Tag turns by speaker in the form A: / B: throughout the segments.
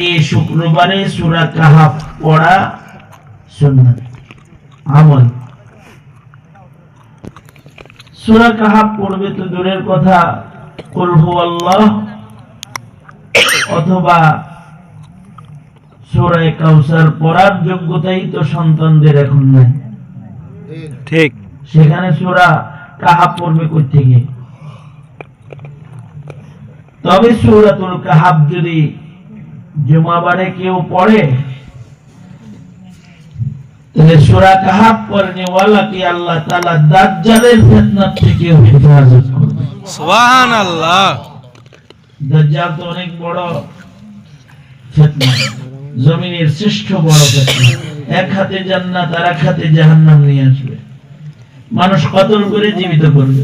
A: এই শুক্রবারে সূরা কাহাফ পড়া সুন্নাত আমল। সূরা কাহাফ পড়বে তো দূরের কথা, কুল হুয়াল্লাহ অথবা সূরা কাউসার পড়ার যোগ্যতাই তো সন্তানদের এখন নাই।
B: ঠিক,
A: সেখানে সূরা কাহাফ পড়বে কই থেকে? তবে সূরাতুল কাহাফ যদি জুমাবারে কেউ পড়ে, তাহলে সূরা কাহাফ পড়নে ওয়ালাকে আল্লাহ তাআলা দাজ্জালের ফিতনা থেকে হেফাজত করবে।
B: সুবহানাল্লাহ।
A: দাজ্জাল তো অনেক বড় ফিতনা, জমিনের শ্রেষ্ঠ বড় ফিতনা। এক হাতে জান্নাত আর এক হাতে জাহান্নাম নিয়ে আসবে, মানুষ কতল করে জীবিত করবে।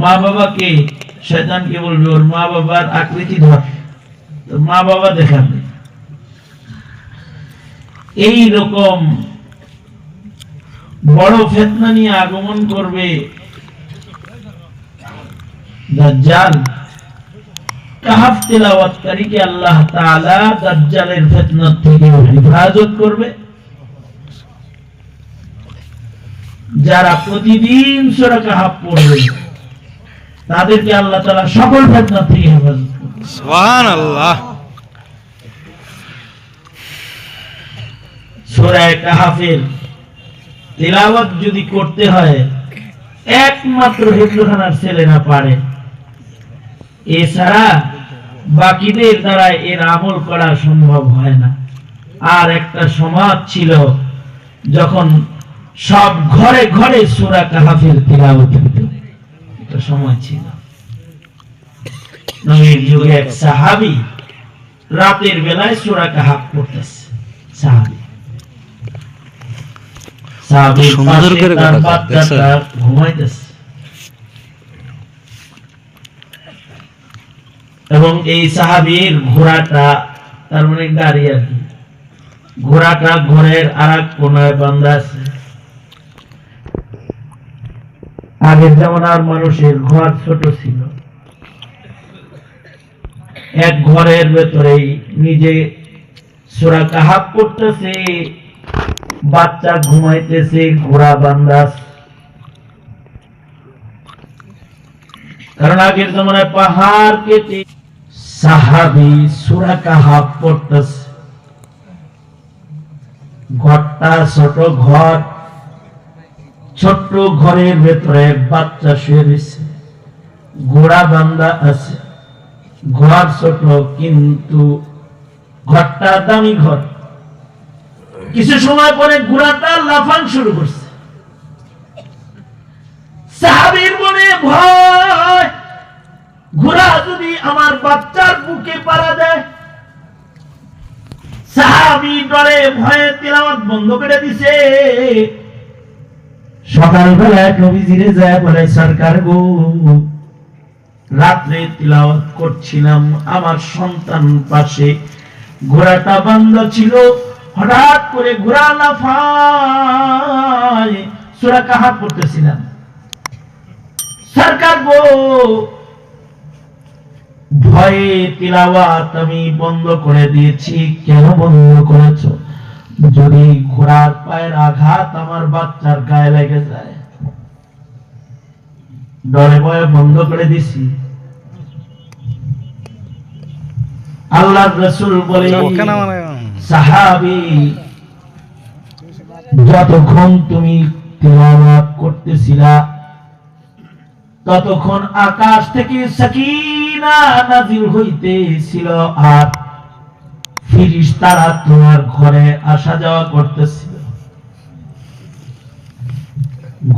A: মা বাবাকে শয়তানকে বলবে ওর মা বাবার আকৃতি ধর, তো মা বাবা দেখাবে। এই রকম বড় ফিতনা নিয়ে আগমন করবে দাজ্জাল। কাহাফ তেলাওয়াতকারীকে আল্লাহ তাআলা দাজ্জালের ফিতনা থেকে হেফাজত করবে। যারা প্রতিদিন সূরা কাহাফ পড়বে তাদেরকে আল্লাহ তাআলা সকল ফিতনা থেকে হেফাজত করবে।
B: সুবহানাল্লাহ।
A: সূরা কাহাফের তিলাওয়াত যদি করতে হয় একমাত্র হিফজখানার ছেলেরা পারে, এছাড়া বাকিদের দ্বারা এর আমল করা সম্ভব হয় না। আর একটা সমাজ ছিল যখন সব ঘরে ঘরে সূরা কাহাফের তিলাওয়াত হতো, একটা সময় ছিল। নবীর যুগে এক সাহাবী রাতের বেলায় সূরা কাহাফ পড়তেছে। সাহাবীর পাশে তার বাচ্চাটা ঘুমাইতেছে এবং এই সাহাবীর ঘোড়াটা, তার মানে গাড়ি আর কি, ঘোড়াটা ঘরের আরেক কোনায় বাঁধা আছে। আগের জামানার মানুষের ঘর ছোট ছিল, এক ঘরের ভেতরেই নিজে সূরা কাহাফ পড়তেছে, বাচ্চা ঘুমাইতেছে, ঘোড়া বাঁধা আছে। কারণ আগের জামানায় পাহাড় কেটে সাহাবী সূরা কাহাফ পড়তেছে। ঘরটা ছোট ঘর, ছোট্ট ঘরের ভেতরে বাচ্চা শুয়ে রয়েছে, ঘোড়া বাঁধা আছে। ঘর ছোট কিন্তু ঘরটা দামি ঘর। কিছু সময় পরে ঘোড়াটা লাফান শুরু করছে। সাহাবীর মনে ভয়, ঘোড়া যদি আমার বাচ্চার বুকে পাড়া দেয়। সাহাবী ডরে ভয়ে তিলাওয়াত বন্ধ করে দিছে। সকালবেলা নবীজিরে যায় বলে, সরকার গো, রাত্রে তিলাওয়াত করছিলাম, আমার সন্তান পাশে ঘোড়াটা বাঁধা ছিল, হঠাৎ করে ঘোড়া লাফায়, সূরা কাহাফ পড়তেছিলাম। সরকার গো, ভয়ে তিলাওয়াত আমি বন্ধ করে দিয়েছি। কেন বন্ধ করেছো? যদি ঘোড়ার পায়ের আঘাত আমার বাচ্চার গায়ে লেগে যায়, ডরে ভয়ে বন্ধ করে দিছি। আল্লাহর রাসূল বলে, সাহাবী, যতক্ষণ তুমি তিলাওয়াত করতেছিলা ততক্ষণ আকাশ থেকে সাকিনা নাযিল হইতেছিল আর ফেরেশতারা তোমার ঘরে আসা যাওয়া করতেছিল।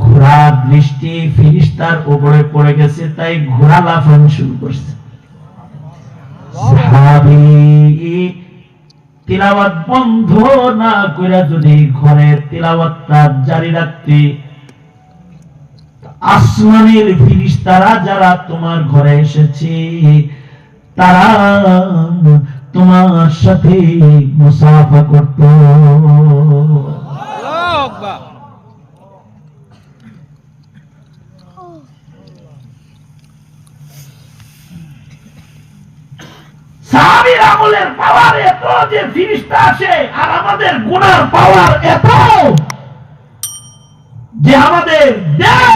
A: ঘোড়ার দৃষ্টি ফেরেশতার উপরে পড়ে গেছে, তাই ঘোড়া লাফানো শুরু করছে। সাহাবী তিলাওয়াত বন্ধ না করে যদি ঘরের তিলাওয়াতটা জারি রাখতে, আসমানের ফেরেশতারা যারা তোমার ঘরে এসেছে তারা তোমার সাথে মুসাফা করত। আল্লাহু আকবার। সাহাবীর আমলের পাওয়ার এত যে ফিরিস্তা আসে আর আমাদের গুনার পাওয়ার এত যে আমাদের দেশ